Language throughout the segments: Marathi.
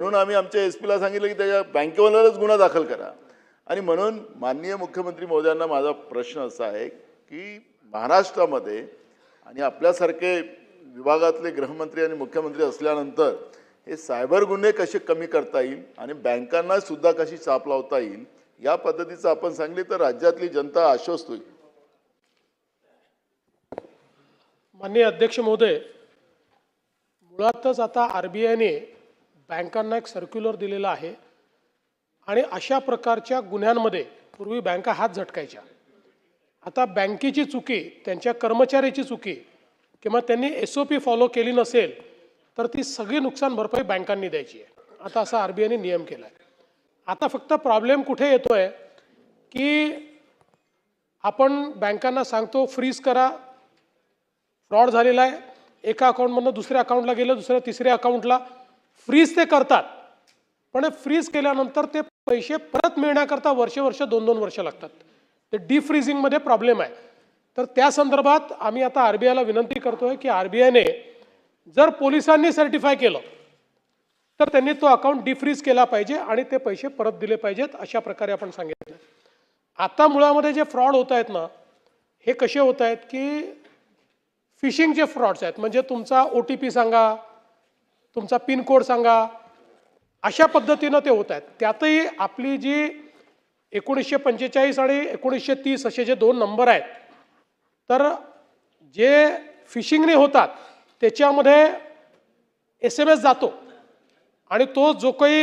म्हणून आम्ही आमच्या एसपीला सांगितलं की त्याच्या बँकेवरच गुन्हा दाखल करा. आणि म्हणून माननीय मुख्यमंत्री महोदयांना माझा प्रश्न असा आहे की महाराष्ट्रामध्ये आणि आपल्यासारखे विभागातले गृहमंत्री आणि मुख्यमंत्री असल्यानंतर हे सायबर गुन्हे कसे कमी करता येईल आणि बँकांना सुद्धा कशी चाप लावता येईल या पद्धतीचं आपण सांगली तर राज्यातली जनता आश्वस्त होईल. माननीय अध्यक्ष महोदय, मुळातच आता RBIने बँकांना एक सर्क्युलर दिलेला आहे आणि अशा प्रकारच्या गुन्ह्यांमध्ये पूर्वी बँका हात झटकायच्या. आता बँकेची चुकी, त्यांच्या कर्मचाऱ्याची चुकी किंवा त्यांनी SOP फॉलो केली नसेल तर ती सगळी नुकसान भरपाई बँकांनी द्यायची आहे. आता असा RBIने नियम केला आहे. आता फक्त प्रॉब्लेम कुठे येतोय की आपण बँकांना सांगतो फ्रीज करा, फ्रॉड झालेला आहे, एका अकाउंटमधून दुसऱ्या अकाउंटला गेलं, दुसऱ्या तिसऱ्या अकाउंटला फ्रीज ते करतात. पण फ्रीज केल्यानंतर ते पैसे परत मिळण्याकरता वर्ष 2-2 वर्ष लागतात. ते डीफ्रीजिंगमध्ये प्रॉब्लेम आहे. तर त्या संदर्भात आम्ही आता RBIला विनंती करतोय की RBIने जर पोलिसांनी सर्टिफाय केलं तर त्यांनी तो अकाउंट डिफ्रीज केला पाहिजे आणि ते पैसे परत दिले पाहिजेत, अशा प्रकारे आपण सांगितलं. आता मुळामध्ये जे फ्रॉड होत आहेत ना, हे कसे होत आहेत की फिशिंगचे फ्रॉड्स आहेत. म्हणजे तुमचा OTP सांगा, तुमचा पिन कोड सांगा, अशा पद्धतीनं ते होत आहेत. त्यातही आपली जी 1945 आणि 1930 असे जे 2 नंबर आहेत, तर जे फिशिंगने होतात त्याच्यामध्ये SMS जातो आणि तो जो काही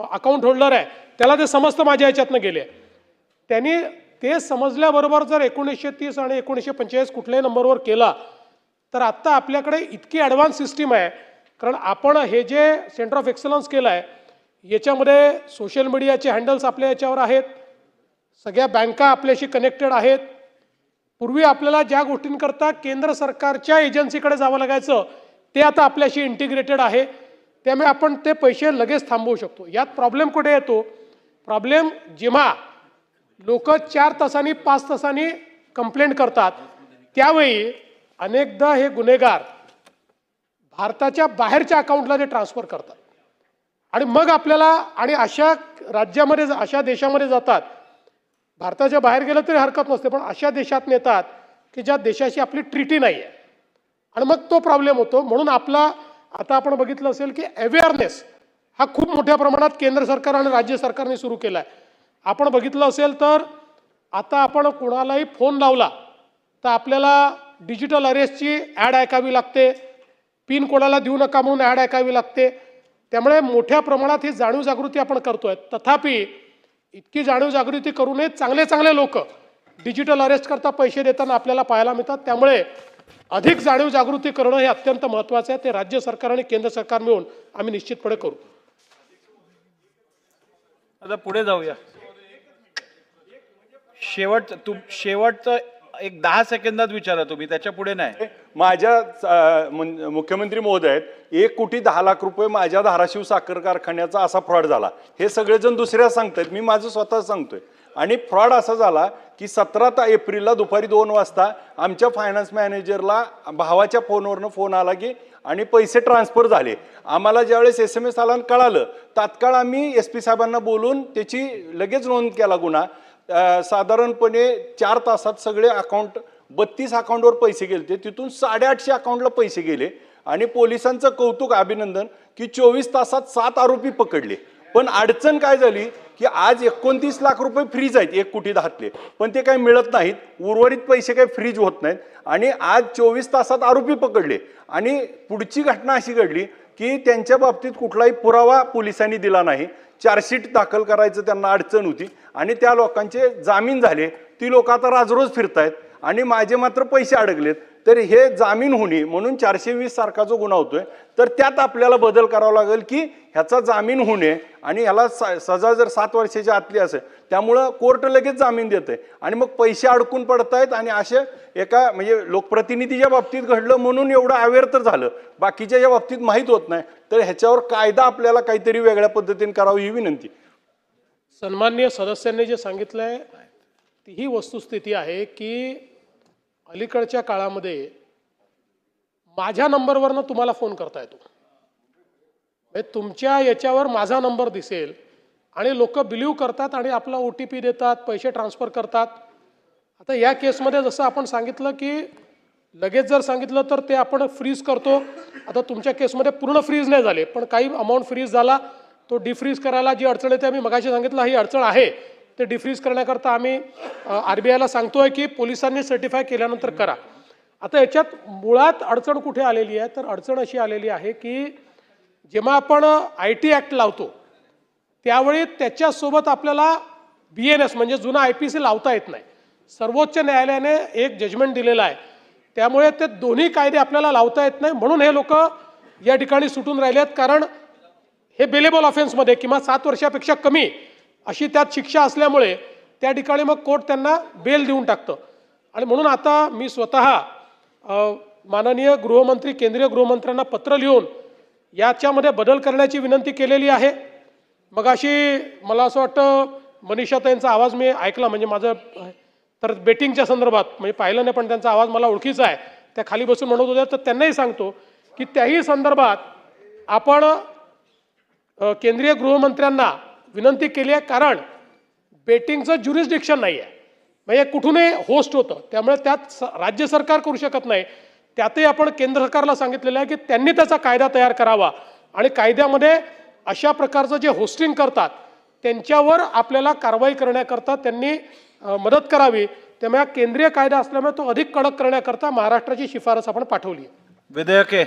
अकाउंट होल्डर आहे त्याला ते समजतं माझ्या ह्याच्यातनं गेले. त्यांनी ते समजल्याबरोबर जर 1930 आणि 1945 कुठल्याही नंबरवर केला तर आत्ता आपल्याकडे इतकी ॲडव्हान्स सिस्टीम आहे. कारण आपण हे जे सेंटर ऑफ एक्सलन्स केलं आहे याच्यामध्ये सोशल मीडियाचे हँडल्स आपल्या याच्यावर आहेत, सगळ्या बँका आपल्याशी कनेक्टेड आहेत. पूर्वी आपल्याला ज्या गोष्टींकरता केंद्र सरकारच्या एजन्सीकडे जावं लागायचं ते आता आपल्याशी इंटिग्रेटेड आहे. त्यामुळे आपण ते पैसे लगेच थांबवू शकतो. यात प्रॉब्लेम कुठे येतो? प्रॉब्लेम जेव्हा लोक 4 तासांनी 5 तासांनी कंप्लेंट करतात त्यावेळी अनेकदा हे गुन्हेगार भारताच्या बाहेरच्या अकाउंटला ते ट्रान्सफर करतात आणि मग आपल्याला आणि अशा राज्यामध्ये अशा देशामध्ये जातात. भारताच्या बाहेर गेलं तरी हरकत नसते, पण अशा देशात नेतात की ज्या देशाशी आपली ट्रीटी नाही आहे आणि मग तो प्रॉब्लेम होतो. म्हणून आपला आता आपण बघितलं असेल की अवेअरनेस हा खूप मोठ्या प्रमाणात केंद्र सरकार आणि राज्य सरकारने सुरू केला आहे. आपण बघितलं असेल तर आता आपण कोणालाही फोन लावला तर आपल्याला डिजिटल अरेस्टची ॲड ऐकावी लागते, पिन कोणाला देऊ नका म्हणून ॲड ऐकावी लागते. त्यामुळे मोठ्या प्रमाणात ही जाणीव जागृती आपण करतोय. तथापि इतकी जाणीव जागृती करूनही चांगले लोक डिजिटल अरेस्ट करता पैसे देताना आपल्याला पाहायला मिळतात. त्यामुळे अधिक जाणीव जागृती करणं हे अत्यंत महत्त्वाचं आहे. ते राज्य सरकार आणि केंद्र सरकार मिळून आम्ही निश्चितपणे करू. आता पुढे जाऊया. शेवटचं एक 10 सेकंदात विचारा तुम्ही, त्याच्या पुढे नाही. माझ्या मुख्यमंत्री महोदय 1,10,00,000 रुपये माझ्या धाराशिव साखर कारखान्याचा असा फ्रॉड झाला. हे सगळेजण दुसऱ्या सांगतायत, मी माझं स्वतः सांगतोय. आणि फ्रॉड असा झाला की 17 एप्रिलला दुपारी 2 वाजता आमच्या फायनान्स मॅनेजरला भावाच्या फोनवरनं फोन आला की आणि पैसे ट्रान्सफर झाले. आम्हाला ज्यावेळेस SMS आला कळालं, तात्काळ आम्ही SP साहेबांना बोलून त्याची लगेच नोंद केला गुन्हा. साधारणपणे 4 तासात सगळे अकाउंट 32 अकाउंटवर पैसे गेले. तिथून 850 अकाउंटला पैसे गेले आणि पोलिसांचं कौतुक, अभिनंदन की 24 तासात 7 आरोपी पकडले. पण अडचण काय झाली की आज 29 लाख रुपये फ्रीज आहेत 1,10,00,000, पण ते काही मिळत नाहीत. उर्वरित पैसे काही फ्रीज होत नाहीत आणि आज 24 तासात आरोपी पकडले. आणि पुढची घटना अशी घडली की त्यांच्या बाबतीत कुठलाही पुरावा पोलिसांनी दिला नाही. चार्जशीट दाखल करायचं त्यांना अडचण होती आणि त्या लोकांचे जामीन झाले. ती लोक आता राजरोज फिरतायत आणि माझे मात्र पैसे अडकलेत. तर हे जामीन होणे म्हणून 420 सारखा जो गुन्हा होतोय तर त्यात आपल्याला बदल करावा लागेल की ह्याचा जामीन होणे आणि ह्याला सजा जर 7 वर्षाच्या आतली असेल, त्यामुळं कोर्ट लगेच जामीन देते आणि मग पैसे अडकून पडतायत. आणि असे एका म्हणजे लोकप्रतिनिधीच्या बाबतीत घडलं म्हणून एवढं अवेअर तर झालं, बाकीच्या बाबतीत माहीत होत नाही. तर ह्याच्यावर कायदा आपल्याला काहीतरी वेगळ्या पद्धतीने करावी ही विनंती. सन्माननीय सदस्यांनी जे सांगितलंय ही वस्तुस्थिती आहे की अलीकडच्या काळामध्ये माझ्या नंबरवरनं तुम्हाला फोन करता येतो. म्हणजे तुमच्या याच्यावर माझा नंबर दिसेल आणि लोक बिलीव्ह करतात आणि आपला OTP देतात, पैसे ट्रान्सफर करतात. आता या केसमध्ये जसं आपण सांगितलं की लगेच जर सांगितलं तर ते आपण फ्रीज करतो. आता तुमच्या केसमध्ये पूर्ण फ्रीज नाही झाले, पण काही अमाऊंट फ्रीज झाला. तो डिफ्रीज करायला जी अडचण येते, आम्ही मगाशी सांगितलं ही अडचण आहे, ते डिफ्रीज करण्याकरता आम्ही RBIला सांगतोय की पोलिसांनी सर्टिफाय केल्यानंतर करा. आता याच्यात मुळात अडचण कुठे आलेली आहे, तर अडचण अशी आलेली आहे की जेव्हा आपण IT ॲक्ट लावतो त्यावेळी त्याच्यासोबत आपल्याला BNS म्हणजे जुना IPC लावता येत नाही. सर्वोच्च न्यायालयाने एक जजमेंट दिलेलं आहे, त्यामुळे ते दोन्ही कायदे आपल्याला लावता येत नाही. म्हणून हे लोक या ठिकाणी सुटून राहिले आहेत, कारण हे बेलेबल ऑफेन्समध्ये किंवा 7 वर्षापेक्षा कमी अशी त्यात शिक्षा असल्यामुळे त्या ठिकाणी मग कोर्ट त्यांना बेल देऊन टाकतं. आणि म्हणून आता मी स्वतः माननीय गृहमंत्री, केंद्रीय गृहमंत्र्यांना पत्र लिहून याच्यामध्ये बदल करण्याची विनंती केलेली आहे. मग अशी मला असं वाटतं मनीषाताईंचा आवाज मी ऐकला, म्हणजे माझं तर बेटिंगच्या संदर्भात म्हणजे पाहिलं नाही, पण त्यांचा आवाज मला ओळखीचा आहे. त्या खाली बसून म्हणत होत्या, तर त्यांनाही सांगतो की त्याही संदर्भात आपण केंद्रीय गृहमंत्र्यांना विनंती केली आहे, कारण बेटिंगचं ज्युरिस्डिक्शन नाही आहे, म्हणजे कुठूनही होस्ट होतं, त्यामुळे त्यात राज्य सरकार करू शकत नाही. त्यातही आपण केंद्र सरकारला सांगितलेलं आहे की त्यांनी त्याचा कायदा तयार करावा आणि कायद्यामध्ये अशा प्रकारचं जे होस्टिंग करतात त्यांच्यावर आपल्याला कारवाई करण्याकरता त्यांनी मदत करावी. त्यामुळे केंद्रीय कायदा असल्यामुळे तो अधिक कडक करण्याकरता महाराष्ट्राची शिफारस आपण पाठवली आहे. विधेयके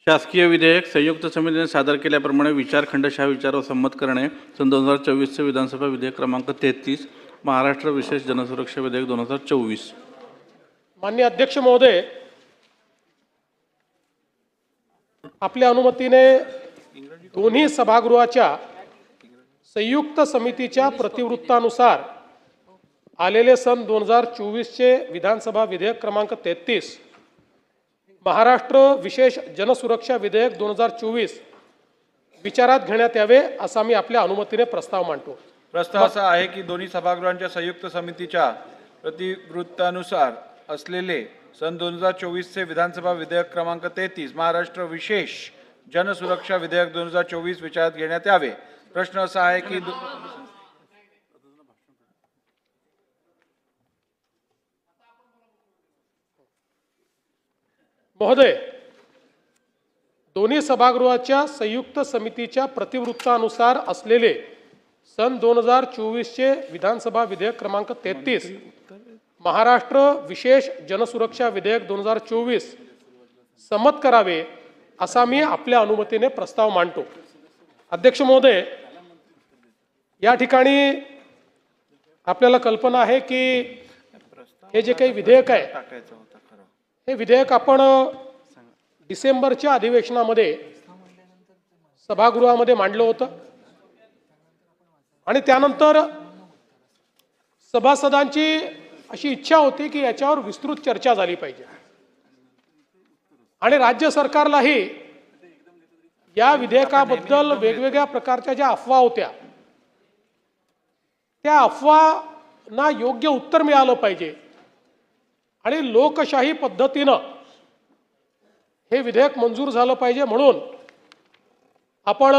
शासकीय विधेयक संयुक्त समितीने सादर केल्याप्रमाणे विचारखंडशः विचारावर संमत करणे. सन 2024 विधानसभा विधेयक क्रमांक 33 महाराष्ट्र विशेष जनसुरक्षा विधेयक 2024. माननीय अध्यक्ष महोदय, आपल्या अनुमतीने दोन्ही सभागृहाच्या संयुक्त समितीच्या प्रतिवृत्तानुसार आलेले सन 2024चे विधानसभा विधेयक क्रमांक 33 महाराष्ट्र विशेष जनसुरक्षा विधेयक 2024 विचारात घेण्यात यावे असा मी आपल्या अनुमतीने प्रस्ताव मांडतो. प्रस्ताव असा आहे की दोन्ही सभागृहांच्या संयुक्त समितीच्या प्रतिवृत्तानुसार असलेले सन 2024चे विधानसभा विधेयक क्रमांक 33 महाराष्ट्र विशेष जनसुरक्षा विधेयक 2024 विचारात घेण्यात यावे. प्रश्न असा आहे की महोदय, दोन्ही सभागृहाच्या संयुक्त समितीच्या प्रतिवृत्तानुसार असलेले सन 2024चे विधानसभा विधेयक क्रमांक 33 महाराष्ट्र विशेष जनसुरक्षा विधेयक 2024 संमत करावे असा मी आपल्या अनुमतीने प्रस्ताव मांडतो. अध्यक्ष महोदय, या ठिकाणी आपल्याला कल्पना आहे की हे जे काही विधेयक आहे हे विधेयक आपण डिसेंबरच्या अधिवेशनामध्ये सभागृहामध्ये मांडलं होतं आणि त्यानंतर सभासदांची अशी इच्छा होती की याच्यावर विस्तृत चर्चा झाली पाहिजे आणि राज्य सरकारलाही या विधेयकाबद्दल वेगवेगळ्या प्रकारच्या ज्या अफवा होत्या त्या अफवांना योग्य उत्तर मिळालं पाहिजे आणि लोकशाही पद्धतीनं हे विधेयक मंजूर झालं पाहिजे. म्हणून आपण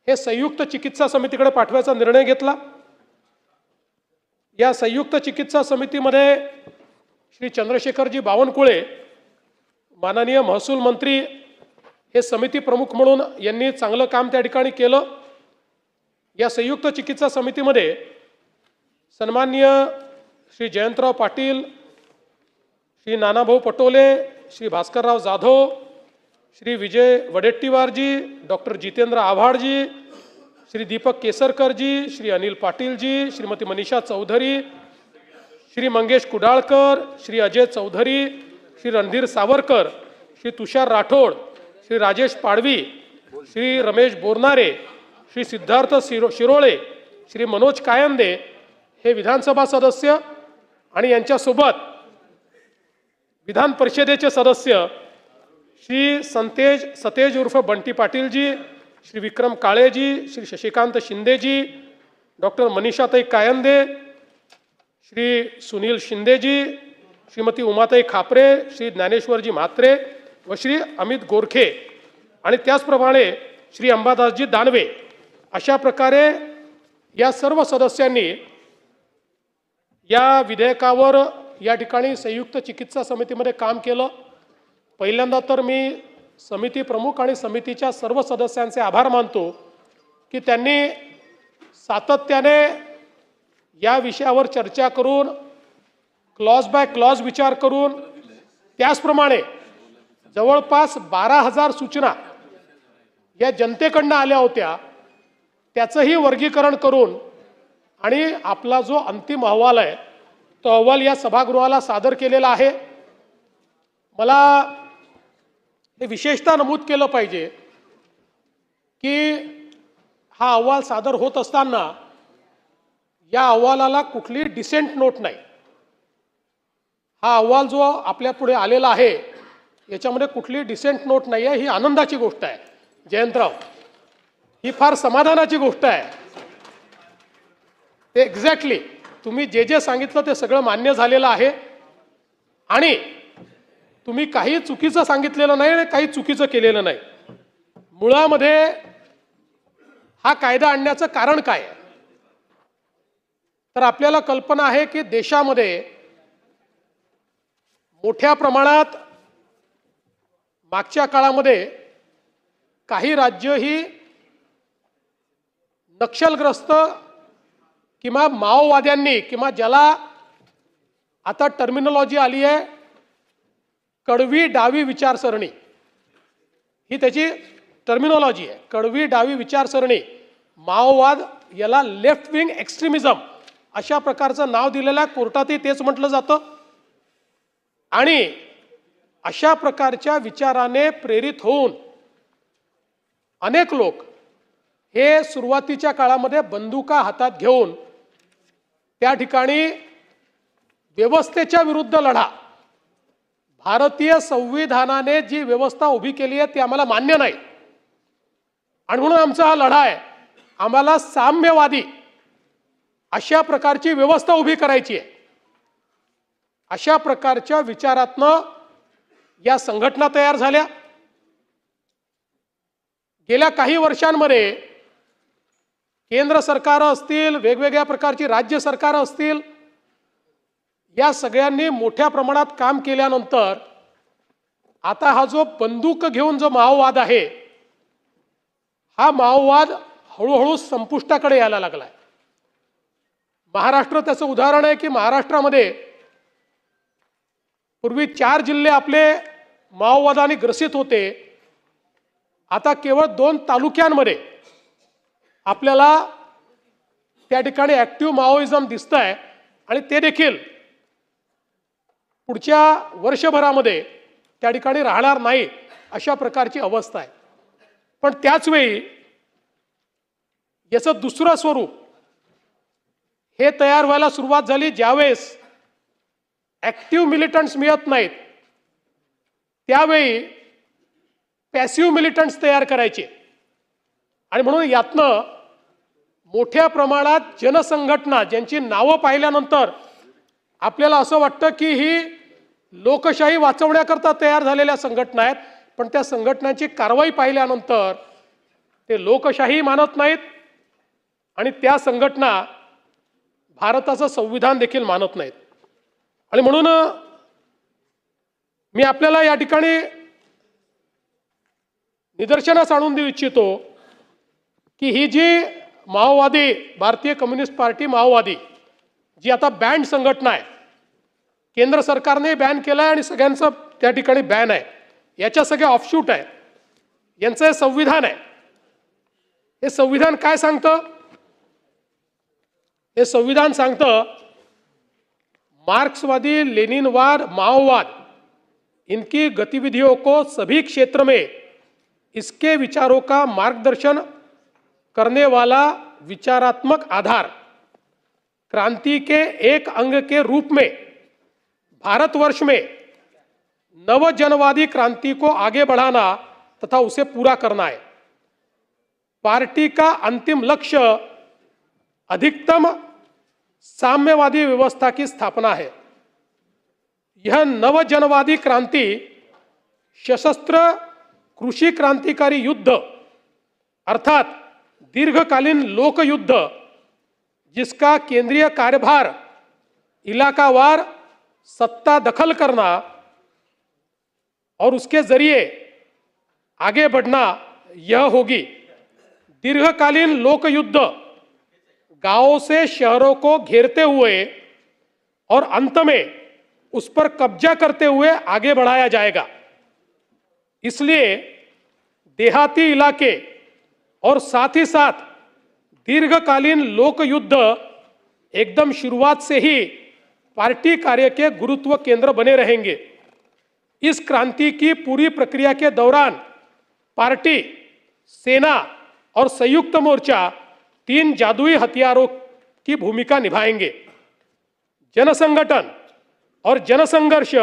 हे संयुक्त चिकित्सा समितीकडे पाठवायचा निर्णय घेतला. या संयुक्त चिकित्सा समितीमध्ये श्री चंद्रशेखरजी बावनकुळे माननीय महसूल मंत्री हे समिती प्रमुख म्हणून यांनी चांगलं काम त्या ठिकाणी केलं. या संयुक्त चिकित्सा समितीमध्ये सन्माननीय श्री जयंतराव पाटील, श्री नानाभाऊ पटोले, श्री भास्करराव जाधव, श्री विजय वडेट्टीवारजी, डॉक्टर जितेंद्र आव्हाडजी, श्री दीपक केसरकरजी, श्री अनिल पाटीलजी, श्रीमती मनीषा चौधरी, श्री मंगेश कुडाळकर, श्री अजय चौधरी, श्री रणधीर सावरकर, श्री तुषार राठोड, श्री राजेश पाडवी, श्री रमेश बोरनारे, श्री सिद्धार्थ शिरोळे, श्री मनोज कायंदे हे विधानसभा सदस्य आणि यांच्यासोबत विधान परिषदेचे सदस्य श्री सतेज उर्फ बंटी पाटीलजी, श्री विक्रम काळेजी, श्री शशिकांत शिंदेजी, डॉक्टर मनीषाताई कायंदे, श्री सुनील शिंदेजी, श्रीमती उमाताई खापरे, श्री ज्ञानेश्वरजी म्हात्रे व श्री अमित गोरखे आणि त्याचप्रमाणे श्री अंबादासजी दानवे अशा प्रकारे या सर्व सदस्यांनी या विधेयकावर या ठिकाणी संयुक्त चिकित्सा समितीमध्ये काम केलं. पहिल्यांदा तर मी समिती प्रमुख आणि समितीच्या सर्व सदस्यांचे आभार मानतो की त्यांनी सातत्याने या विषयावर चर्चा करून क्लॉज बाय क्लॉज विचार करून त्याचप्रमाणे जवळपास 12,000 सूचना या जनतेकडनं आल्या होत्या, त्याचंही वर्गीकरण करून आणि आपला जो अंतिम अहवाल आहे तो अहवाल या सभागृहाला सादर केलेला आहे. मला हे विशेषतः नमूद केलं पाहिजे की हा अहवाल सादर होत असताना या अहवालाला कुठली डिसेंट नोट नाही. हा अहवाल जो आपल्या पुढे आलेला आहे याच्यामध्ये कुठली डिसेंट नोट नाही आहे, ही आनंदाची गोष्ट आहे. जयंतराव, ही फार समाधानाची गोष्ट आहे. ते एक्झॅक्टली तुम्ही जे जे सांगितलं ते सगळं मान्य झालेलं आहे आणि तुम्ही काही चुकीचं सांगितलेलं नाही आणि काही चुकीचं केलेलं नाही. मुळामध्ये हा कायदा आणण्याचं कारण काय आहे तर आपल्याला कल्पना आहे की देशामध्ये मोठ्या प्रमाणात मागच्या काळामध्ये काही राज्य ही नक्षलग्रस्त किंवा माओवाद्यांनी किंवा ज्याला आता टर्मिनॉलॉजी आली आहे कडवी डावी विचारसरणी, ही त्याची टर्मिनॉलॉजी आहे. कडवी डावी विचारसरणी, माओवाद, याला लेफ्ट विंग एक्स्ट्रीमिझम अशा प्रकारचं नाव दिलेलं कोर्टातही तेच म्हटलं जातं. आणि अशा प्रकारच्या विचाराने प्रेरित होऊन अनेक लोक हे सुरुवातीच्या काळामध्ये बंदुका हातात घेऊन त्या ठिकाणी व्यवस्थेच्या विरुद्ध लढा, भारतीय संविधानाने जी व्यवस्था उभी केली आहे ती आम्हाला मान्य नाही आणि म्हणून आमचा हा लढा आहे, आम्हाला साम्यवादी अशा प्रकारची व्यवस्था उभी करायची आहे. अशा प्रकारच्या विचारातनं या संघटना तयार झाल्या. गेल्या काही वर्षांमध्ये केंद्र सरकार असतील, वेगवेगळ्या प्रकारची राज्य सरकार असतील, या सगळ्यांनी मोठ्या प्रमाणात काम केल्यानंतर आता हा जो बंदूक घेऊन जो माओवाद आहे हा माओवाद हळूहळू संपुष्टाकडे यायला लागलाय. महाराष्ट्र त्याचं उदाहरण आहे की महाराष्ट्रामध्ये पूर्वी 4 जिल्हे आपले माओवादाने ग्रसित होते, आता केवळ 2 तालुक्यांमध्ये आपल्याला त्या ठिकाणी ऍक्टिव्ह माओइझम दिसतंय आणि ते देखील पुढच्या वर्षभरामध्ये त्या ठिकाणी राहणार नाही अशा प्रकारची अवस्था आहे. पण त्याच वेळी याचं दुसरं स्वरूप हे तयार व्हायला सुरुवात झाली ज्यावेळेस ऍक्टिव्ह मिलिटंट्स मिळत नाहीत, त्यावेळी पॅसिव्ह मिलिटंट्स तयार करायचे आणि म्हणून यातनं मोठ्या प्रमाणात जनसंघटना ज्यांची नावं पाहिल्यानंतर आपल्याला असं वाटतं की ही लोकशाही वाचवण्याकरता तयार झालेल्या संघटना आहेत, पण त्या संघटनांची कारवाई पाहिल्यानंतर ते लोकशाही मानत नाहीत आणि त्या संघटना भारताचं संविधान देखील मानत नाहीत. आणि म्हणून मी आपल्याला या ठिकाणी निदर्शनास आणून देऊ इच्छितो की ही जी माओवादी भारतीय कम्युनिस्ट पार्टी माओवादी जी आता बॅन्ड संघटना आहे, केंद्र सरकारने बॅन केलं आहे आणि सगळ्यांचं त्या ठिकाणी बॅन आहे, याच्या सगळ्या ऑफशूट आहे, यांचं हे संविधान आहे. हे संविधान काय सांगतं? हे संविधान सांगतं मार्क्सवादी लेनिनवाद माओवाद इनकी गतिविधियों को सभी क्षेत्र में इसके विचारों का मार्गदर्शन करने वाला विचारात्मक आधार क्रांति के एक अंग के रूप में भारतवर्ष में नवजनवादी क्रांति को आगे बढ़ाना तथा उसे पूरा करना है. पार्टी का अंतिम लक्ष्य अधिकतम साम्यवादी व्यवस्था की स्थापना है. यह नवजनवादी क्रांति सशस्त्र कृषि क्रांतिकारी युद्ध अर्थात दीर्घकालीन लोकयुद्ध जिसका केंद्रीय कार्यभार इलाकावार सत्ता दखल करना और उसके जरिए आगे बढ़ना यह होगी। दीर्घकालीन लोकयुद्ध गांवों से शहरों को घेरते हुए और अंत में उस पर कब्जा करते हुए आगे बढ़ाया जाएगा। इसलिए देहाती इलाके और साथ ही साथ दीर्घकालीन लोकयुद्ध एकदम शुरुआत से ही पार्टी कार्य के गुरुत्व केंद्र बने रहेंगे। इस क्रांति की पूरी प्रक्रिया के दौरान पार्टी, सेना और संयुक्त मोर्चा 3 जादुई हथियारों की भूमिका निभाएंगे। जनसंगठन और जनसंघर्ष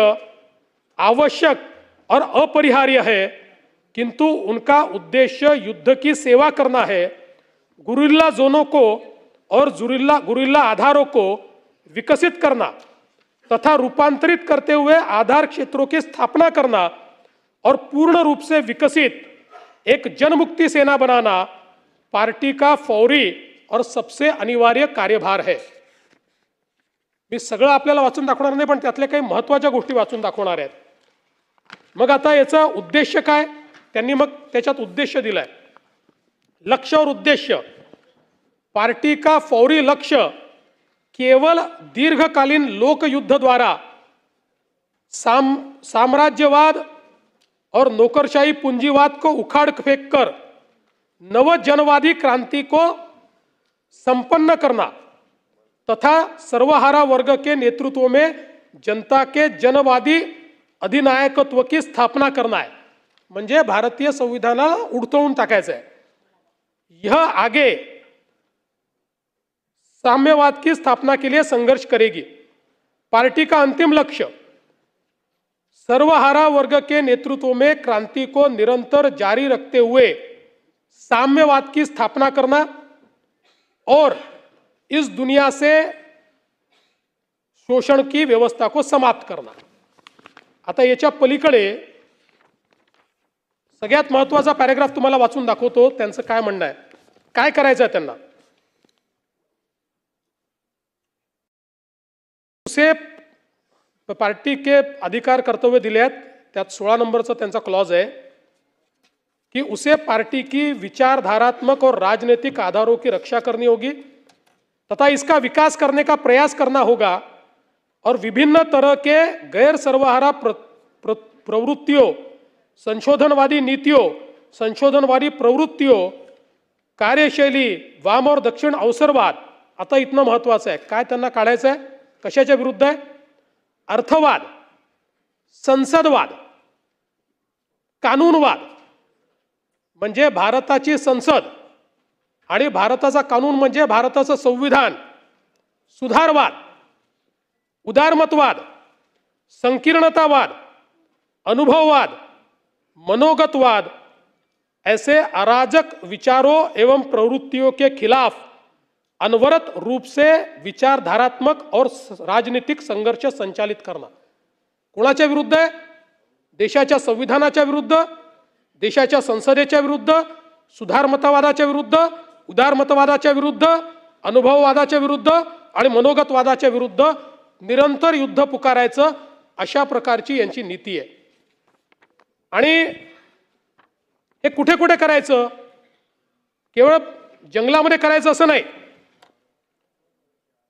आवश्यक और अपरिहार्य है, किंतु उनका उद्देश्य युद्ध की सेवा करना है। गुरिल्ला जोनों को और गुरिल्ला आधारों को विकसित करना तथा रूपांतरित करते हुए आधार क्षेत्रों की स्थापना करना और पूर्ण रूप से विकसित एक जनमुक्ति सेना बनाना पार्टी का फौरी और सबसे अनिवार्य कार्यभार है। मी सगळं आपल्याला वाचून दाखवणार नाही, पण त्यातल्या काही महत्त्वाच्या गोष्टी वाचून दाखवणार आहेत। मग आता याचा उद्देश काय, त्यांनी मग त्याच्यात उद्देश दिलाय। लक्ष्य और उद्देश्य, पार्टी का फौरी लक्ष्य केवल दीर्घकालीन लोकयुद्ध द्वारा साम्राज्यवाद और नौकरशाही पूंजीवाद को उखाड़ फेंक कर नव जनवादी क्रांति को संपन्न करना तथा सर्वहारा वर्ग के नेतृत्व में जनता के जनवादी अधिनायकत्व की स्थापना करना है। म्हणजे भारतीय संविधानाला उडतवून टाकायचं आहे। यह आगे साम्यवाद की स्थापना के लिए संघर्ष करेगी। पार्टी का अंतिम लक्ष्य सर्वहारा वर्ग के नेतृत्व में क्रांति को निरंतर जारी रखते हुए साम्यवाद की स्थापना करना और इस दुनिया से शोषण की व्यवस्था को समाप्त करना। आता याच्या पलीकडे सगळ्यात महत्त्वाचा पॅराग्राफ तुम्हाला वाचून दाखवतो, त्यांचं काय म्हणणं आहे, काय करायचं आहे त्यांना। उसे पार्टी के अधिकार कर्तव्य दिले आहेत, त्यात 16 नंबरचा त्यांचा क्लॉज है कि उसे पार्टी की विचारधारात्मक और राजनीतिक आधारों की रक्षा करनी होगी तथा इसका विकास करने का प्रयास करना होगा और विभिन्न तरह के गैर सर्वहारा प्रवृत्तियों, संशोधनवादी नीतियों, संशोधनवादी प्रवृत्तियों, कार्यशैली, वाम और दक्षिण अवसरवाद, आता इतना महत्वाचं आहे, काय त्यांना काढायचं आहे, कशाच्या विरुद्ध आहे, अर्थवाद, संसदवाद, कानूनवाद, म्हणजे भारताची संसद आणि भारताचा कानून म्हणजे भारताचं संविधान, सुधारवाद, उदारमतवाद, संकीर्णतावाद, अनुभववाद, मनोगतवाद, ऐसे अराजक विचारों एवं प्रवृत्तियों के खिलाफ अनवरत रूप से विचारधारात्मक और राजनीतिक संघर्ष संचालित करना। कोणाच्या विरुद्ध आहे, देशाच्या संविधानाच्या विरुद्ध, देशाच्या संसदेच्या विरुद्ध, सुधारमतवादाच्या विरुद्ध, उदारमतवादाच्या विरुद्ध, अनुभववादाच्या विरुद्ध आणि मनोगतवादाच्या विरुद्ध निरंतर युद्ध पुकारायचं, अशा प्रकारची यांची नीती आहे। आणि हे कुठे कुठे करायचं, केवळ जंगलामध्ये करायचं असं नाही।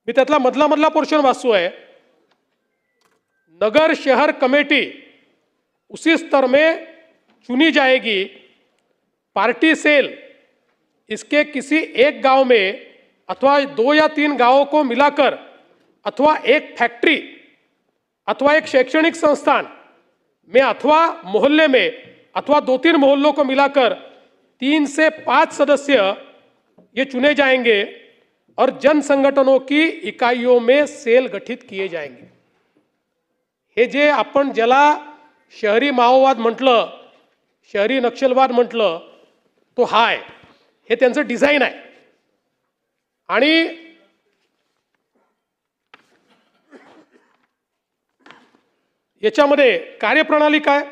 मी त्यातला मधला पोर्शन वाचतोय, नगर शहर कमेटी उसी स्तर में चुनी जाएगी, पार्टी सेल इसके किसी एक गांव में अथवा 2 या 3 गांवों को मिलाकर अथवा एक फैक्ट्री अथवा एक शैक्षणिक संस्थान में अथवा मोहल्ले में अथवा 2-3 मोहल्लों को मिलाकर 3 से 5 सदस्य ये चुने जाएंगे और जन संगठनों की इकाइयों में सेल गठित किए जाएंगे। हे जे आपण ज्याला शहरी माओवाद म्हटलं, शहरी नक्षलवाद म्हटलं, तो हा आहे, हे त्यांचं डिझाइन आहे। आणि याच्यामध्ये कार्यप्रणाली काय,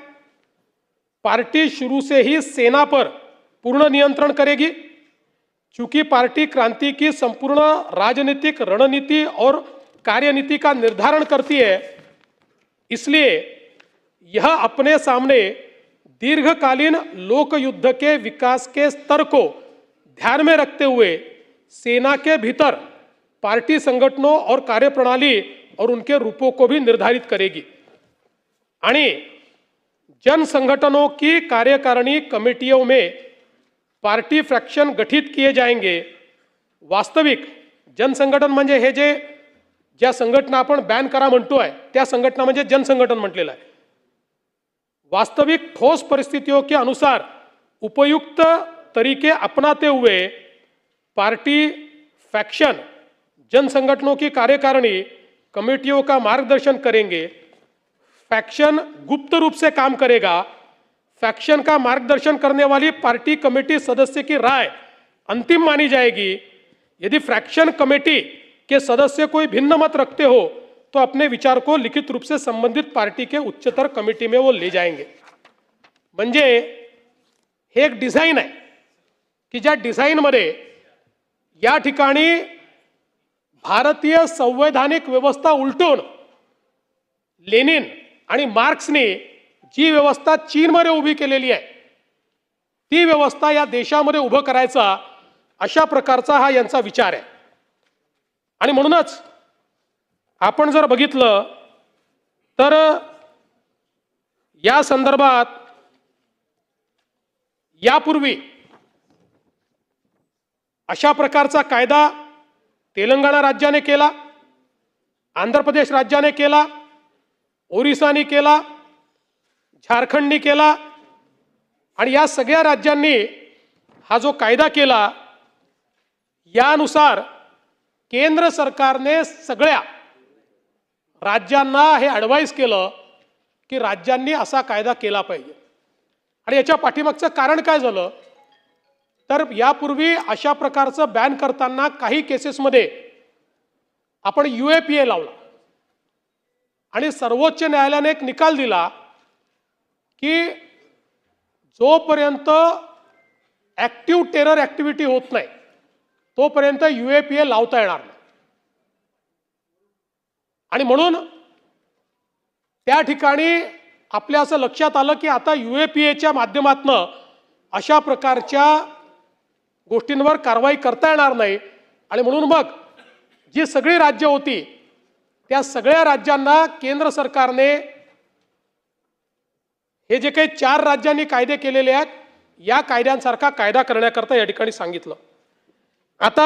पार्टी शुरू से ही सेना पर पूर्ण नियंत्रण करेगी। चूंकि पार्टी क्रांति की संपूर्ण राजनीतिक रणनीति और कार्यनीति का निर्धारण करती है, इसलिए यह अपने सामने दीर्घकालीन लोक युद्ध के विकास के स्तर को ध्यान में रखते हुए सेना के भीतर पार्टी संगठनों और कार्यप्रणाली और उनके रूपों को भी निर्धारित करेगी। आणि जन संगठनों की कार्यकारिणी कमेटियों में पार्टी फ्रॅक्शन गठित किए जाएंगे। वास्तविक जनसंघटन म्हणजे हे जे ज्या संघटना आपण बॅन करा म्हणतोय त्या संघटना म्हणजे जनसंघटन म्हटलेलं आहे। वास्तविक ठोस परिस्थितियों के अनुसार उपयुक्त तरीके अपनाते हुए पार्टी फैक्शन जन संगठनों की कार्यकारिणी कमेटियों का मार्गदर्शन करेंगे। फैक्शन गुप्त रूप से काम करेगा। फैक्शन का मार्गदर्शन करने वाली पार्टी कमेटी सदस्य की राय अंतिम मानी जाएगी। यदि फ्रैक्शन कमेटी के सदस्य कोई भिन्न मत रखते हो तो अपने विचार को लिखित रूप से संबंधित पार्टी के उच्चतर कमेटी में वो ले जाएंगे। म्हणजे हे एक डिझाईन आहे की ज्या डिझाईनमध्ये या ठिकाणी भारतीय संवैधानिक व्यवस्था उलटून लेनिन आणि मार्क्सने जी व्यवस्था चीनमध्ये उभी केलेली आहे ती व्यवस्था या देशामध्ये उभं करायचा अशा प्रकारचा हा यांचा विचार आहे। आणि म्हणूनच आपण जर बघितलं तर या संदर्भात यापूर्वी अशा प्रकारचा कायदा तेलंगणा राज्याने केला, आंध्र प्रदेश राज्याने केला, ओरिसाने केला, झारखंडने केला आणि या सगळ्या राज्यांनी हा जो कायदा केला यानुसार केंद्र सरकारने सगळ्या राज्यांना हे ॲडवाइस केलं की राज्यांनी असा कायदा केला पाहिजे। आणि याच्या पाठीमागचं कारण काय झालं तर यापूर्वी अशा प्रकारचं बॅन करताना काही केसेसमध्ये आपण UAPA लावला आणि सर्वोच्च न्यायालयाने एक निकाल दिला की जोपर्यंत ॲक्टिव्ह टेरर ॲक्टिव्हिटी होत नाही तोपर्यंत UAPA लावता येणार नाही। आणि म्हणून त्या ठिकाणी आपल्या असं लक्षात आलं की आता UAPAच्या माध्यमातून अशा प्रकारच्या गोष्टींवर कारवाई करता येणार नाही। आणि म्हणून मग जी सगळी राज्य होती त्या सगळ्या राज्यांना केंद्र सरकारने हे जे काही 4 राज्यांनी कायदे केलेले आहेत या कायद्यांसारखा कायदा करण्याकरता या ठिकाणी सांगितलं। आता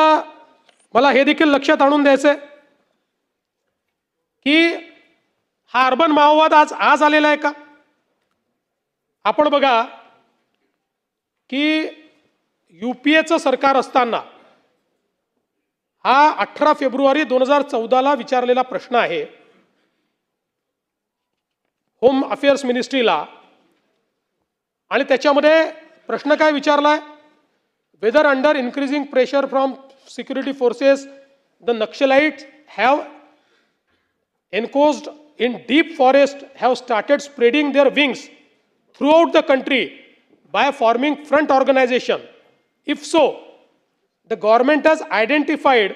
मला हे देखील लक्षात आणून द्यायचंय की हा अर्बन माओवाद आज आलेला आहे का? आपण बघा की UPAचं सरकार असताना हा 18 फेब्रुवारी 2014ला विचारलेला प्रश्न आहे होम अफेअर्स मिनिस्ट्रीला आणि त्याच्यामध्ये प्रश्न काय विचारलाय whether under increasing pressure from security forces the Naxalites have enclosed in deep forest have started spreading their wings throughout the country by forming front organization. If so, the government has identified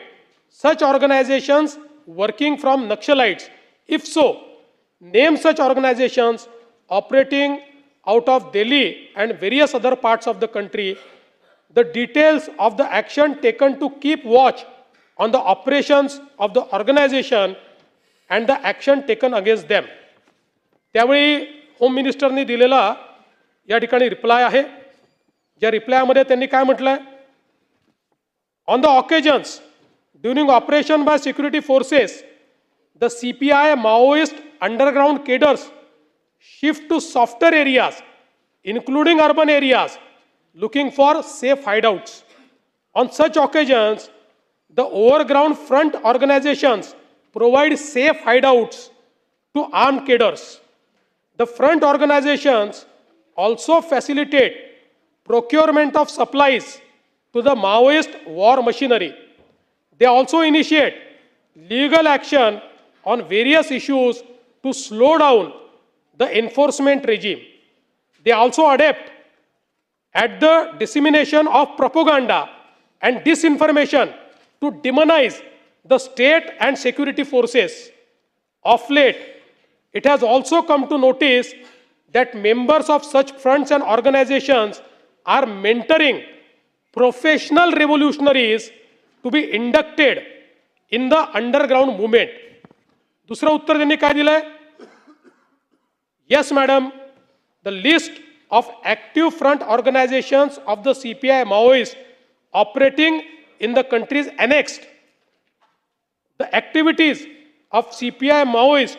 such organizations working from Naxalites. If so, name such organizations operating out of Delhi and various other parts of the country. The details of the action taken to keep watch on the operations of the organization and the action taken against them. त्यावेळी होम मिनिस्टरनी दिलेला या ठिकाणी रिप्लाय आहे। ज्या रिप्लायमध्ये त्यांनी काय म्हटलंय on the occasions during operation by security forces the CPI Maoist underground cadres shift to softer areas including urban areas looking for safe hideouts. On such occasions, the overground front organizations provide safe hideouts to armed cadres. The front organizations also facilitate procurement of supplies to the Maoist war machinery. They also initiate legal action on various issues to slow down the enforcement regime. they also adept at the dissemination of propaganda and disinformation to demonize the state and security forces. Of late, it has also come to notice that members of such fronts and organizations are mentoring professional revolutionaries to be inducted in the underground movement. दुसरं उत्तर त्यांनी काय दिलंय? Yes, madam, the list of active front organizations of the CPI Maoists operating in the country is annexed. The activities of CPI Maoist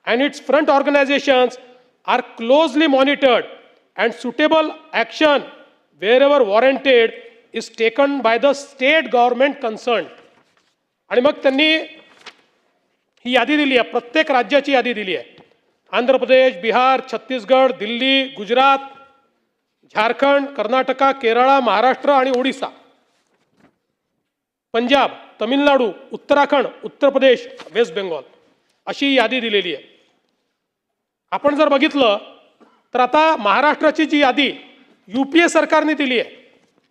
and its front organizations are closely monitored and suitable action wherever warranted is taken by the state government concerned. आणि मग त्यांनी ही यादी दिली आहे, प्रत्येक राज्याची यादी दिली आहे. आंध्र प्रदेश, बिहार, छत्तीसगड, दिल्ली, गुजरात, झारखंड, कर्नाटका, केरळ, महाराष्ट्र आणि ओडिसा, पंजाब, तमिळनाडू, उत्तराखंड, उत्तर प्रदेश, वेस्ट बेंगॉल अशी यादी दिलेली आहे. आपण जर बघितलं तर आता महाराष्ट्राची जी यादी UPA सरकारने दिली आहे,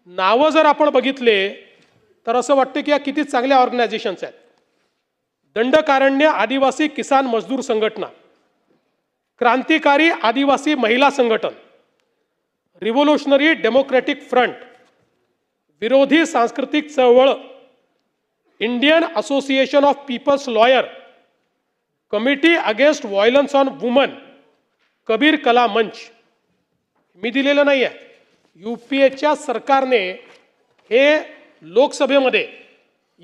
नावं जर आपण बघितले तर असं वाटतं की या किती चांगल्या ऑर्गनायझेशन्स आहेत. दंडकारण्य आदिवासी किसान मजदूर संघटना, क्रांतिकारी आदिवासी महिला संघटन, रिव्होल्युशनरी डेमोक्रेटिक फ्रंट, विरोधी सांस्कृतिक चळवळ, Indian association of people's lawyer, committee against violence on women, Kabir Kala Manch. मी दिलेलं नाही आहे. UPAच्या सरकारने हे लोकसभेमध्ये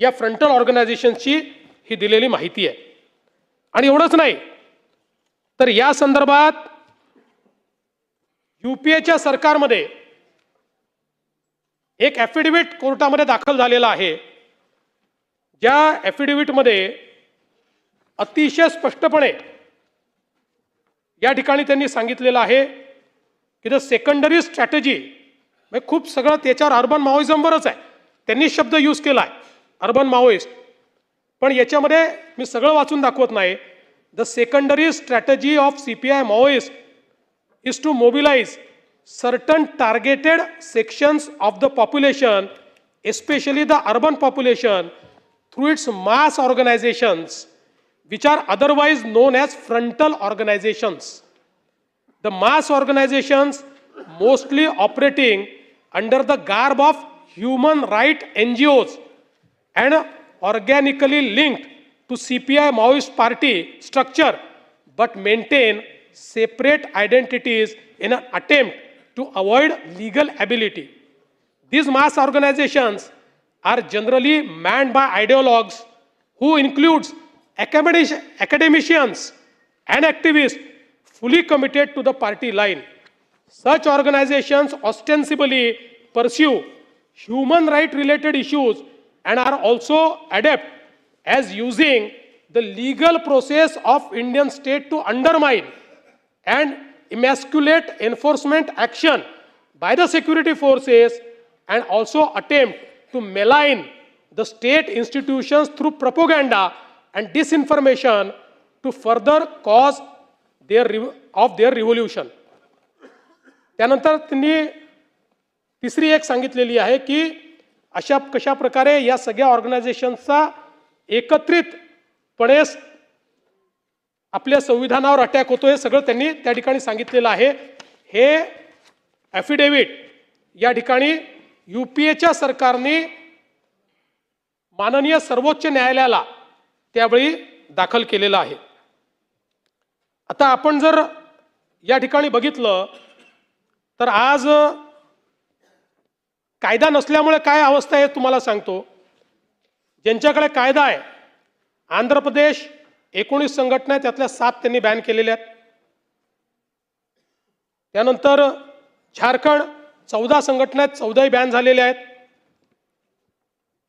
या फ्रंटल ऑर्गनायझेशनची ही दिलेली माहिती आहे. आणि एवढंच नाही तर या संदर्भात UPAच्या सरकारमध्ये एक ॲफिडेव्हिट कोर्टामध्ये दाखल झालेला आहे. ज्या ॲफिडेव्हिटमध्ये अतिशय स्पष्टपणे या ठिकाणी त्यांनी सांगितलेलं आहे की द सेकंडरी स्ट्रॅटेजी, म्हणजे खूप सगळं त्याच्यावर अर्बन माओइझमवरच आहे, त्यांनी शब्द यूज केला आहे अर्बन माओइस्ट. पण याच्यामध्ये मी सगळं वाचून दाखवत नाही. The secondary strategy of CPI Maoist is to mobilize certain targeted sections of the population, especially the urban population, through its mass organizations, which are otherwise known as frontal organizations. The mass organizations mostly operating under the garb of human right NGOs and organically linked to CPI Maoist party structure, but maintain separate identities in an attempt to avoid legal ability. These mass organizations are generally manned by ideologues who includes academicians and activists fully committed to the party line. Such organizations ostensibly pursue human right related issues and are also adept as using the legal process of Indian state to undermine and emasculate enforcement action by the security forces and also attempt to malign the state institutions through propaganda and disinformation to further cause their revolution. त्यानंतर त्यांनी तिसरी एक सांगितलेली आहे की अशा कशा प्रकारे या सगळ्या ऑर्गनायझेशनचा एकत्रितपणे आपल्या संविधानावर अटॅक होतो हे सगळं त्यांनी त्या ठिकाणी सांगितलेलं आहे. हे ॲफिडेव्हिट या ठिकाणी UPAच्या सरकारने माननीय सर्वोच्च न्यायालयाला त्यावेळी दाखल केलेलं आहे. आता आपण जर या ठिकाणी बघितलं तर आज कायदा नसल्यामुळे काय अवस्था आहे तुम्हाला सांगतो. ज्यांच्याकडे कायदा आहे, आंध्र प्रदेश 19 संघटना आहेत, त्यातल्या 7 त्यांनी बॅन केलेल्या आहेत. त्यानंतर झारखंड 14 संघटना आहेत, 14ही बॅन झालेल्या आहेत.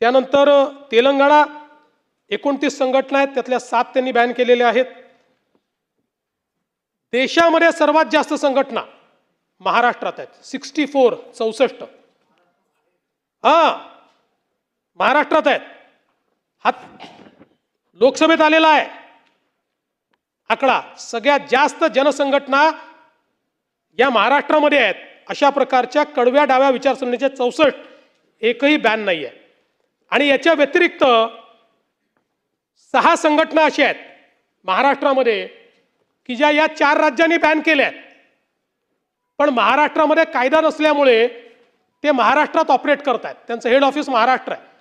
त्यानंतर तेलंगणा 29 संघटना आहेत, त्यातल्या 7 त्यांनी बॅन केलेल्या आहेत. देशामध्ये सर्वात जास्त संघटना महाराष्ट्रात आहेत, 64. महाराष्ट्रात आहेत. हा लोकसभेत आलेला आहे आकडा. सगळ्यात जास्त जनसंघटना या महाराष्ट्रामध्ये आहेत अशा प्रकारच्या कडव्या डाव्या विचारसरणीच्या 64 एकही बॅन नाही आहे. आणि याच्या व्यतिरिक्त 6 संघटना अशा आहेत महाराष्ट्रामध्ये की ज्या या 4 राज्यांनी बॅन केल्या आहेत, पण महाराष्ट्रामध्ये कायदा नसल्यामुळे ते महाराष्ट्रात ऑपरेट करतायत. त्यांचं हेड ऑफिस महाराष्ट्र आहे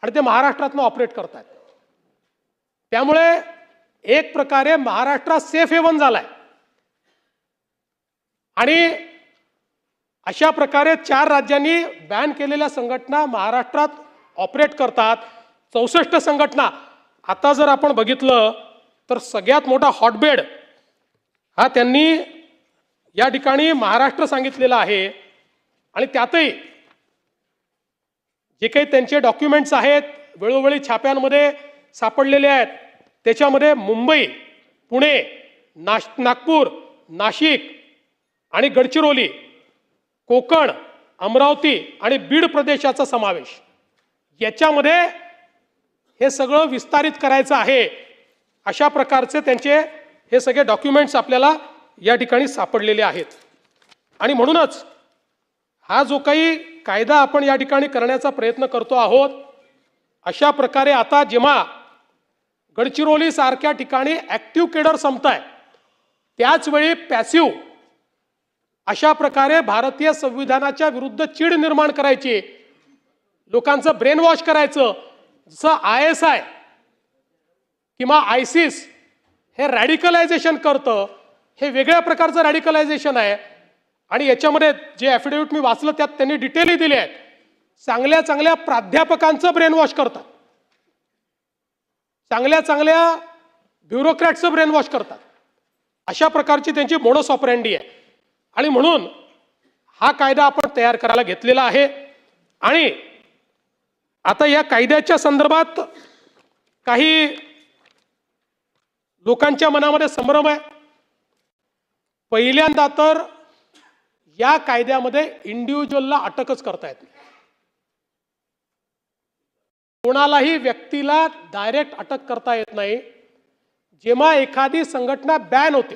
आणि ते महाराष्ट्रातनं ऑपरेट करतायत. त्यामुळे एक प्रकारे महाराष्ट्रात सेफ हेवन झालाय. आणि अशा प्रकारे 4 राज्यांनी बॅन केलेल्या संघटना महाराष्ट्रात ऑपरेट करतात. 64 संघटना. आता जर आपण बघितलं तर सगळ्यात मोठा हॉटबेड हा त्यांनी या ठिकाणी महाराष्ट्र सांगितलेला आहे. आणि त्यातही जे काही त्यांचे डॉक्युमेंट्स आहेत वेळोवेळी छाप्यांमध्ये सापडलेले आहेत, त्याच्यामध्ये मुंबई, पुणे, नागपूर, नाशिक आणि गडचिरोली, कोकण, अमरावती आणि बीड प्रदेशाचा समावेश. याच्यामध्ये हे सगळं विस्तारित करायचं आहे अशा प्रकारचे त्यांचे हे सगळे डॉक्युमेंट्स आपल्याला या ठिकाणी सापडलेले आहेत. आणि म्हणूनच हा जो काही कायदा आपण या ठिकाणी करण्याचा प्रयत्न करतो आहोत, अशा प्रकारे आता जेव्हा गडचिरोली सारख्या ठिकाणी ॲक्टिव्ह केडर संपताय, त्याचवेळी पॅसिव्ह अशा प्रकारे भारतीय संविधानाच्या विरुद्ध चीड निर्माण करायची, लोकांचं ब्रेन वॉश करायचं, जसं ISI किंवा ISIS हे रॅडिकलायझेशन करतं, हे वेगळ्या प्रकारचं रॅडिकलायझेशन आहे. आणि याच्यामध्ये जे ॲफिडेव्हिट मी वाचलं त्यात त्यांनी डिटेलही दिले आहेत. चांगल्या चांगल्या प्राध्यापकांचं ब्रेन वॉश करतात, चांगल्या चांगल्या ब्युरोक्रॅटचं ब्रेन वॉश करतात. अशा प्रकारची त्यांची मोडस ऑपरेंडी आहे. आणि म्हणून हा कायदा आपण तयार करायला घेतलेला आहे. आणि आता या कायद्याच्या संदर्भात काही लोकांच्या मनामध्ये संभ्रम आहे. पहिल्यांदा तर या कायद्यामध्ये इंडिव्हिज्युअलला अटकच करता येत नाही. कोणालाही व्यक्तीला डायरेक्ट अटक करता येत नाही. जेव्हा एखादी संघटना बॅन होते,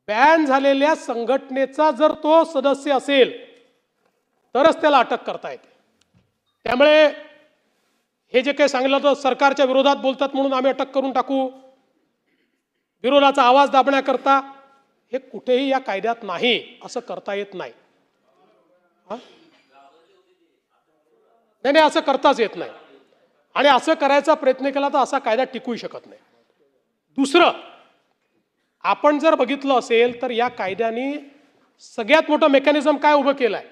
बॅन झालेल्या संघटनेचा जर तो सदस्य असेल तरच त्याला अटक करता येते. त्यामुळे हे जे काही सांगितलं तर सरकारच्या विरोधात बोलतात म्हणून आम्ही अटक करून टाकू, विरोधाचा आवाज दाबण्याकरता, हे कुठेही या कायद्यात नाही, असं करता येत नाही. नाही, असं करताच येत नाही. आणि असं करायचा प्रयत्न केला तर असा कायदा टिकूही शकत नाही. दुसरं, आपण जर बघितलं असेल तर या कायद्याने सगळ्यात मोठं मेकॅनिझम काय उभं केलं आहे?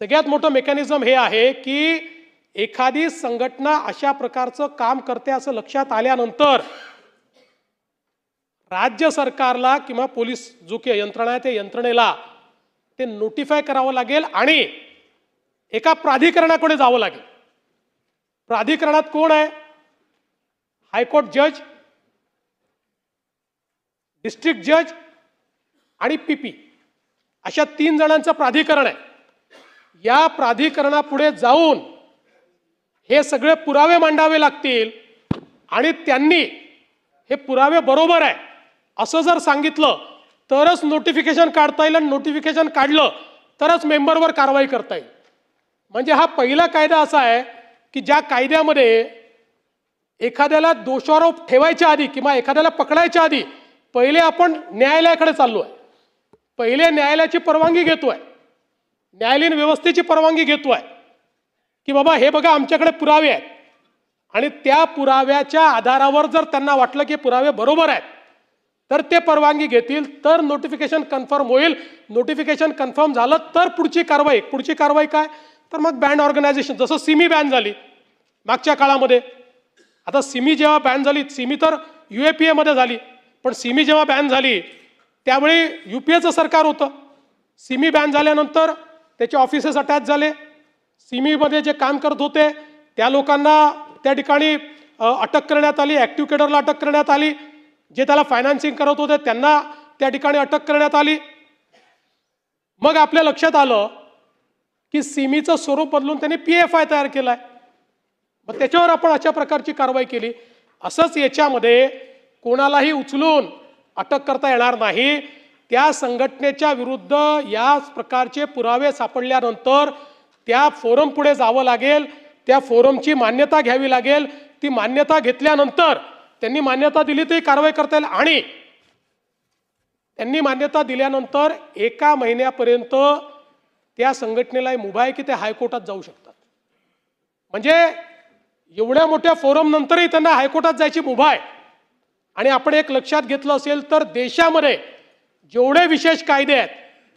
सगळ्यात मोठं मेकॅनिझम हे आहे की एखादी संघटना अशा प्रकारचं काम करते असं लक्षात आल्यानंतर राज्य सरकारला किंवा पोलीस जो काही यंत्रणा आहे त्या यंत्रणेला ते नोटिफाय करावं लागेल आणि एका प्राधिकरणाकडे जावं लागेल. प्राधिकरणात कोण आहे? हायकोर्ट जज, डिस्ट्रिक्ट जज आणि PP अशा 3 जणांचं प्राधिकरण आहे. या प्राधिकरणापुढे जाऊन हे सगळे पुरावे मांडावे लागतील आणि त्यांनी हे पुरावे बरोबर आहे असं जर सांगितलं तरच नोटिफिकेशन काढता येईल. आणि नोटिफिकेशन काढलं तरच मेंबरवर कारवाई करता येईल. म्हणजे हा पहिला कायदा असा आहे की ज्या कायद्यामध्ये एखाद्याला दोषारोप ठेवायच्या आधी किंवा एखाद्याला पकडायच्या आधी पहिले आपण न्यायालयाकडे चाललो आहे, पहिले न्यायालयाची परवानगी घेतोय, न्यायालयीन व्यवस्थेची परवानगी घेतोय की बाबा हे बघा आमच्याकडे पुरावे आहेत. आणि त्या पुराव्याच्या आधारावर जर त्यांना वाटलं की पुरावे बरोबर आहेत तर ते परवानगी घेतील, तर नोटिफिकेशन कन्फर्म होईल. नोटिफिकेशन कन्फर्म झालं तर पुढची कारवाई काय? तर मग बँड ऑर्गनायझेशन, जसं सिमी बॅन झाली मागच्या काळामध्ये. आता सिमी जेव्हा बॅन झाली, सिमी तर UAPA मध्ये झाली, पण सिमी जेव्हा बॅन झाली त्यावेळी UPAचं सरकार होतं. सिमी बॅन झाल्यानंतर त्याचे ऑफिसेस अटॅच झाले. सिमीमध्ये जे काम करत होते त्या लोकांना त्या ठिकाणी अटक करण्यात आली, ॲक्टिव्ह केडरला अटक करण्यात आली, जे त्याला फायनान्सिंग करत होते त्यांना त्या ठिकाणी अटक करण्यात आली. मग आपल्या लक्षात आलं की सिमीचं स्वरूप बदलून त्यांनी PFI तयार केलाय. मग त्याच्यावर आपण अशा प्रकारची कारवाई केली. असंच याच्यामध्ये कोणालाही उचलून अटक करता येणार नाही. त्या संघटनेच्या विरुद्ध या प्रकारचे पुरावे सापडल्यानंतर त्या फोरम पुढे जावं लागेल, त्या फोरमची मान्यता घ्यावी लागेल. ती मान्यता घेतल्यानंतर त्यांनी मान्यता दिली तरी कारवाई करता येईल, आणि त्यांनी मान्यता दिल्यानंतर 1 महिन्यापर्यंत त्या संघटनेला मुभा आहे की ते हायकोर्टात जाऊ शकतात. म्हणजे एवढ्या मोठ्या फोरम नंतरही त्यांना हायकोर्टात जायची मुभा आहे. आणि आपण एक लक्षात घेतलं असेल तर देशामध्ये जेवढे विशेष कायदे आहेत,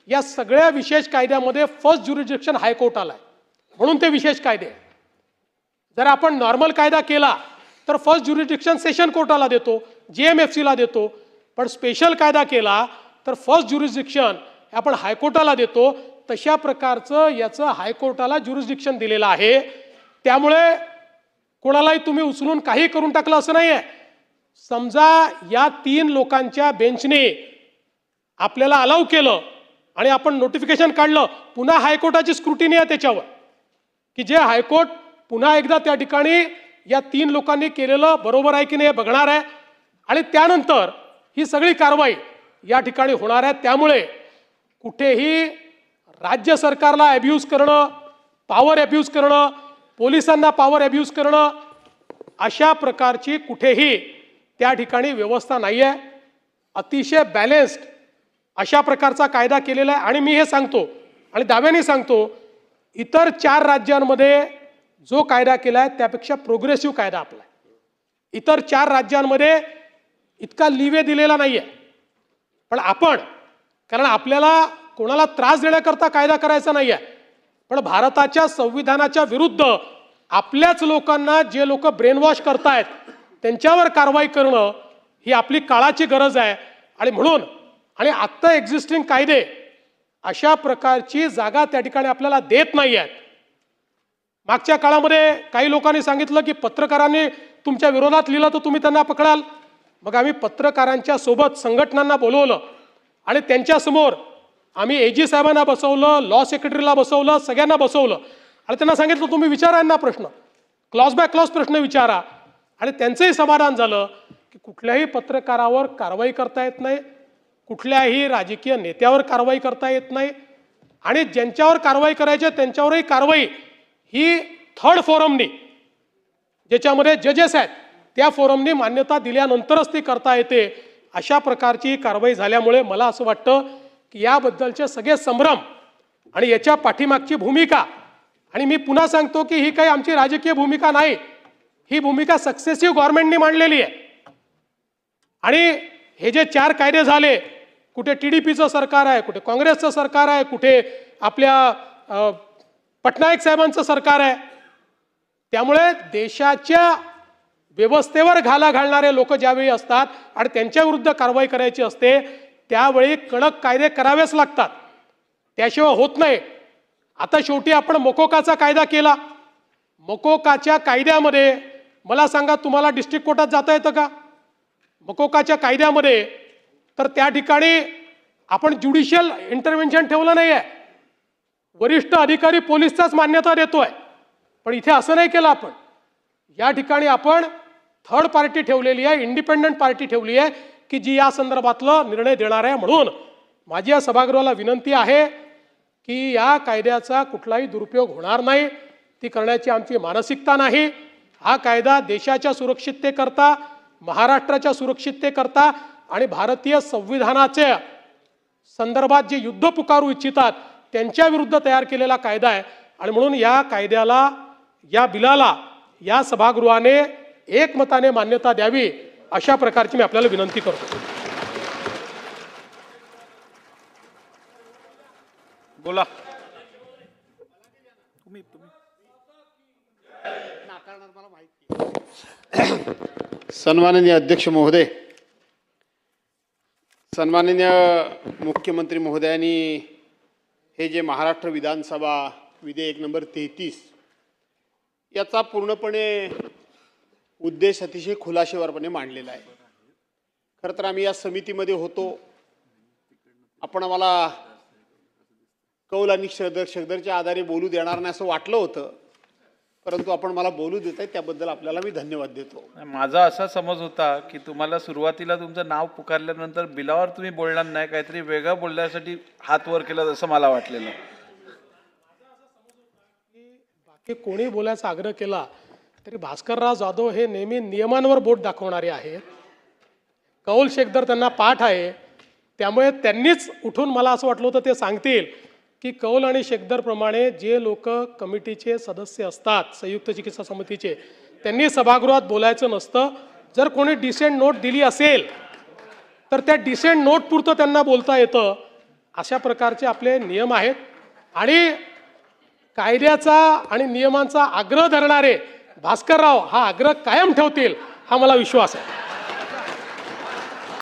या सगळ्या विशेष कायद्यामध्ये फर्स्ट ज्युरिडिक्शन हायकोर्टाला आहे, म्हणून ते विशेष कायदे आहेत. जर आपण नॉर्मल कायदा केला तर फर्स्ट ज्युरिडिक्शन सेशन कोर्टाला देतो, GMFCला देतो. पण स्पेशल कायदा केला तर फर्स्ट ज्युरिडिक्शन आपण हायकोर्टाला देतो. तशा प्रकारचं याचं हायकोर्टाला ज्युरिडिक्शन दिलेलं आहे. त्यामुळे कोणालाही तुम्ही उचलून काही करून टाकलं असं नाही आहे. समजा या 3 लोकांच्या बेंचने आपल्याला अलाउ केलं आणि आपण नोटिफिकेशन काढलं, पुन्हा हायकोर्टाची स्क्रुटिनी आहे त्याच्यावर, की जे हायकोर्ट पुन्हा एकदा त्या ठिकाणी या 3 लोकांनी केलेलं बरोबर आहे की नाही हे बघणार आहे, आणि त्यानंतर ही सगळी कारवाई या ठिकाणी होणार आहे. त्यामुळे कुठेही राज्य सरकारला अब्यूज करणं, पॉवर अब्यूज करणं, पोलिसांना पॉवर अब्यूज करणं, अशा प्रकारची कुठेही त्या ठिकाणी व्यवस्था नाही आहे. अतिशय बॅलेन्स्ड अशा प्रकारचा कायदा केलेला आहे. आणि मी हे सांगतो आणि दाव्याने सांगतो, इतर 4 राज्यांमध्ये जो कायदा केला आहे त्यापेक्षा प्रोग्रेसिव्ह कायदा आपला आहे. इतर 4 राज्यांमध्ये इतका लिवे दिलेला नाही आहे. पण आपण, कारण आपल्याला कोणाला त्रास देण्याकरता कायदा करायचा नाही आहे, पण भारताच्या संविधानाच्या विरुद्ध आपल्याच लोकांना, जे लोक ब्रेनवॉश करतायत त्यांच्यावर कारवाई करणं ही आपली काळाची गरज आहे. आणि म्हणून, आणि आत्ता एक्झिस्टिंग कायदे अशा प्रकारची जागा त्या ठिकाणी आपल्याला देत नाही आहेत. मागच्या काळामध्ये काही लोकांनी सांगितलं की पत्रकारांनी तुमच्या विरोधात लिहिलं तर तुम्ही त्यांना पकडाल. मग आम्ही पत्रकारांच्या सोबत संघटनांना बोलवलं आणि त्यांच्यासमोर आम्ही AG साहेबांना बसवलं, लॉ सेक्रेटरीला बसवलं, सगळ्यांना बसवलं आणि त्यांना सांगितलं तुम्ही विचारा यांना प्रश्न, क्लॉज बाय क्लॉज प्रश्न विचारा. आणि त्यांचंही समाधान झालं की कुठल्याही पत्रकारावर कारवाई करता येत नाही, कुठल्याही राजकीय नेत्यावर कारवाई करता येत नाही, आणि ज्यांच्यावर कारवाई करायची त्यांच्यावरही कारवाई ही थर्ड फोरमनी, ज्याच्यामध्ये जजेस आहेत त्या फोरमनी मान्यता दिल्यानंतरच ती करता येते. अशा प्रकारची कारवाई झाल्यामुळे मला असं वाटतं की याबद्दलचे सगळे संभ्रम आणि याच्या पाठीमागची भूमिका, आणि मी पुन्हा सांगतो की ही काही आमची राजकीय भूमिका नाही, ही भूमिका सक्सेसिव्ह गव्हर्नमेंटनी मांडलेली आहे. आणि हे जे 4 कायदे झाले, कुठे TDPचं सरकार आहे, कुठे काँग्रेसचं सरकार आहे, कुठे आपल्या पटनायक साहेबांचं सरकार आहे. त्यामुळे देशाच्या व्यवस्थेवर घाला घालणारे लोक ज्यावेळी असतात आणि त्यांच्या विरुद्ध कारवाई करायची असते त्यावेळी कडक कायदे करावेच लागतात, त्याशिवाय होत नाही. आता शेवटी आपण मकोकाचा कायदा केला. मकोकाच्या कायद्यामध्ये मला सांगा, तुम्हाला डिस्ट्रिक्ट कोर्टात जाता येतं का? मकोकाच्या कायद्यामध्ये तर त्या ठिकाणी आपण ज्युडिशियल इंटरव्हेन्शन ठेवलं नाही आहे, वरिष्ठ अधिकारी पोलिसचाच मान्यता देतोय. पण इथे असं नाही केलं आपण. या ठिकाणी आपण थर्ड पार्टी ठेवलेली आहे, इंडिपेंडंट पार्टी ठेवली आहे की जी या संदर्भातला निर्णय देणार आहे. म्हणून माझी या सभागृहाला विनंती आहे की या कायद्याचा कुठलाही दुरुपयोग होणार नाही, ती करण्याची आमची मानसिकता नाही. हा कायदा देशाच्या सुरक्षिततेकरता, महाराष्ट्राच्या सुरक्षिततेकरता आणि भारतीय संविधानाच्या संदर्भात जे युद्ध पुकारू इच्छितात त्यांच्या विरुद्ध तयार केलेला कायदा आहे. आणि म्हणून या कायद्याला, या बिलाला या सभागृहाने एकमताने मान्यता द्यावी, अशा प्रकारची मी आपल्याला विनंती करतो. बोला. सन्माननीय अध्यक्ष महोदय, सन्माननीय मुख्यमंत्री महोदयांनी हे जे महाराष्ट्र विधानसभा विधेयक नंबर 33 याचा पूर्णपणे उद्देश अतिशय खुलाशेवरपणे मांडलेला आहे. खरं तर आम्ही या समितीमध्ये होतो, आपण आम्हाला कौल आणि शब्दरच्या आधारे बोलू देणार नाही असं वाटलं होतं, परंतु आपण मला बोलू देत आहे त्याबद्दल आपल्याला मी धन्यवाद देतो. माझा असा समज होता की तुम्हाला सुरुवातीला तुमचं नाव पुकारल्यानंतर बिलावर तुम्ही बोलणार नाही, काहीतरी वेगळं बोलण्यासाठी हात वर केला जसं मला वाटलेलं. बाकी कोणी बोलायचा आग्रह केला तरी भास्करराव जाधव हे नेहमी नियमांवर बोट दाखवणारे आहेत. कौल शेखदर त्यांना पाठ आहे, त्यामुळे त्यांनीच उठून मला असं वाटलं होतं ते सांगतील की कौल आणि शेखदरप्रमाणे जे लोक कमिटीचे सदस्य असतात संयुक्त चिकित्सा समितीचे, त्यांनी सभागृहात बोलायचं नसतं. जर कोणी डिसेंट नोट दिली असेल तर त्या डिसेंट नोट पुरतं त्यांना बोलता येतं. अशा प्रकारचे आपले नियम आहेत आणि कायद्याचा आणि नियमांचा आग्रह धरणारे भास्करराव हा आग्रह कायम ठेवतील हा मला विश्वास आहे.